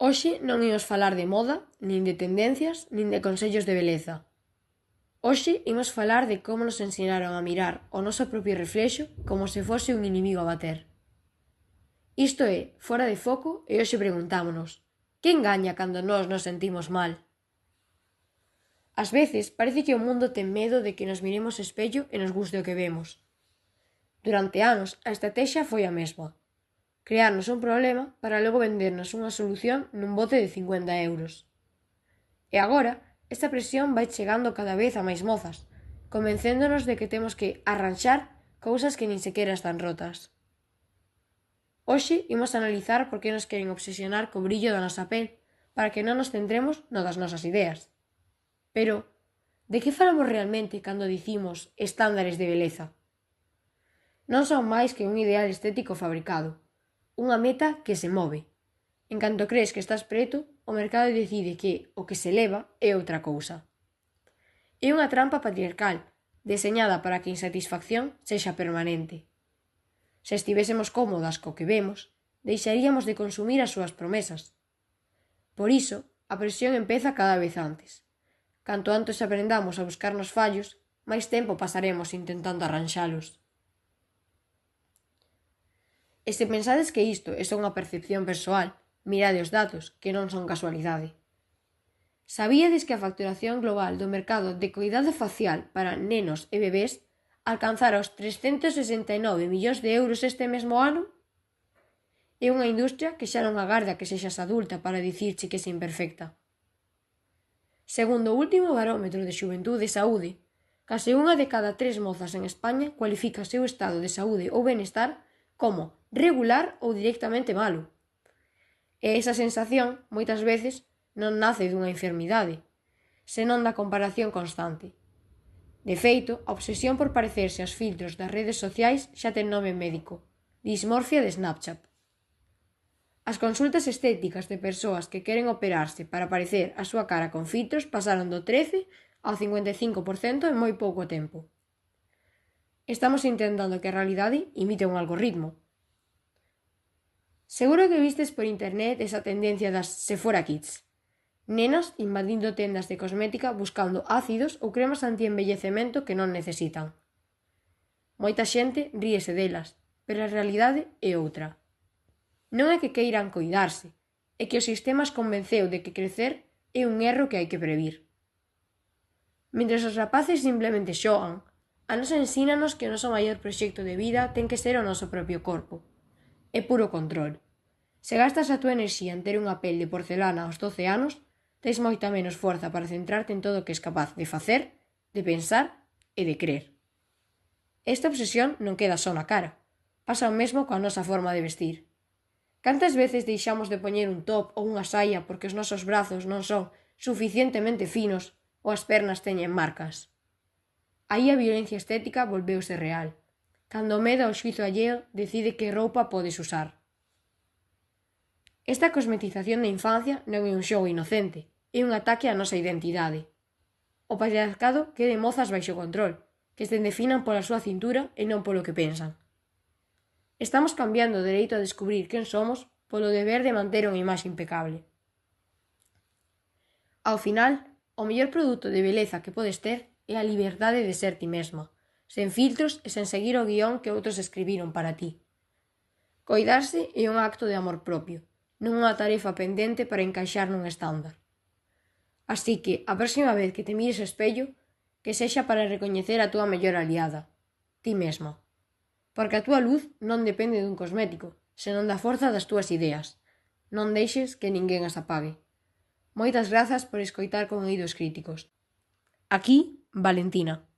Hoxe non imos falar de moda, nin de tendencias, nin de consellos de beleza. Hoxe imos falar de como nos ensinaron a mirar o noso propio reflexo como se fose un inimigo a bater. Isto é, fora de foco, e hoxe preguntámonos: que engaña cando nós nos sentimos mal? Ás veces parece que o mundo ten medo de que nos miremos ao espello e nos guste o que vemos. Durante anos a estrategia foi a mesma: crearnos un problema para logo vendernos unha solución nun bote de 50 euros. E agora, esta presión vai chegando cada vez a máis mozas, convencéndonos de que temos que arranxar cousas que nin sequera están rotas. Hoxe imos analizar por que nos queren obsesionar co brillo da nosa pel para que non nos centremos no das nosas ideas. Pero, de que falamos realmente cando dicimos estándares de beleza? Non son máis que un ideal estético fabricado, unha meta que se move. En canto crees que estás preto, o mercado decide que o que se leva é outra cousa. É unha trampa patriarcal, deseñada para que a insatisfacción sexa permanente. Se estivésemos cómodas co que vemos, deixaríamos de consumir as súas promesas. Por iso, a presión empeza cada vez antes. Canto antes aprendamos a buscarnos fallos, máis tempo pasaremos intentando arranxalos. E se pensades que isto é só unha percepción persoal, mirade os datos, que non son casualidade. Sabíades que a facturación global do mercado de coidado facial para nenos e bebés alcanzara os 369 millóns de euros este mesmo ano? É unha industria que xa non agarda que sexas adulta para dicirche que es imperfecta. Segundo o último barómetro de xuventude e saúde, case unha de cada 3 mozas en España cualifica o seu estado de saúde ou benestar como regular ou directamente malo. E esa sensación, moitas veces, non nace dunha enfermidade, senón da comparación constante. De feito, a obsesión por parecerse aos filtros das redes sociais xa ten nome médico: dismorfia de Snapchat. As consultas estéticas de persoas que queren operarse para parecer a súa cara con filtros pasaron do 13 ao 55% en moi pouco tempo. Estamos intentando que a realidade imite un algoritmo. Seguro que vistes por internet esa tendencia das Sephora Kids. Nenas invadindo tendas de cosmética buscando ácidos ou cremas anti-envellecemento que non necesitan. Moita xente ríese delas, pero a realidade é outra. Non é que queiran coidarse, é que o sistema as convenceu de que crecer é un erro que hai que previr. Mentres os rapaces simplemente xogan, a nos ensínanos que o noso maior proxecto de vida ten que ser o noso propio corpo. É puro control. Se gastas a túa enerxía en ter unha pel de porcelana aos 12 anos, tens moita menos forza para centrarte en todo o que és capaz de facer, de pensar e de crer. Esta obsesión non queda só na cara. Pasa o mesmo coa nosa forma de vestir. Cantas veces deixamos de poñer un top ou unha saia porque os nosos brazos non son suficientemente finos ou as pernas teñen marcas? Aí a violencia estética volveuse real, cando o medo ao xuízo alleo decide que roupa podes usar. Esta cosmetización da infancia non é un xogo inocente, é un ataque á nosa identidade. O patriarcado quere mozas baixo control, que se definan pola súa cintura e non polo que pensan. Estamos cambiando o dereito a descubrir quen somos polo deber de manter unha imaxe impecable. Ao final, o mellor produto de beleza que podes ter é a liberdade de ser ti mesma, sen filtros e sen seguir o guión que outros escribiron para ti. Coidarse é un acto de amor propio, non unha tarefa pendente para encaixar nun estándar. Así que, a próxima vez que te mires ao espello, que sexa para recoñecer a túa mellor aliada, ti mesma. Porque a túa luz non depende dun cosmético, senón da forza das túas ideas. Non deixes que ninguén as apague. Moitas grazas por escoitar con oídos críticos. Aquí, Valentina.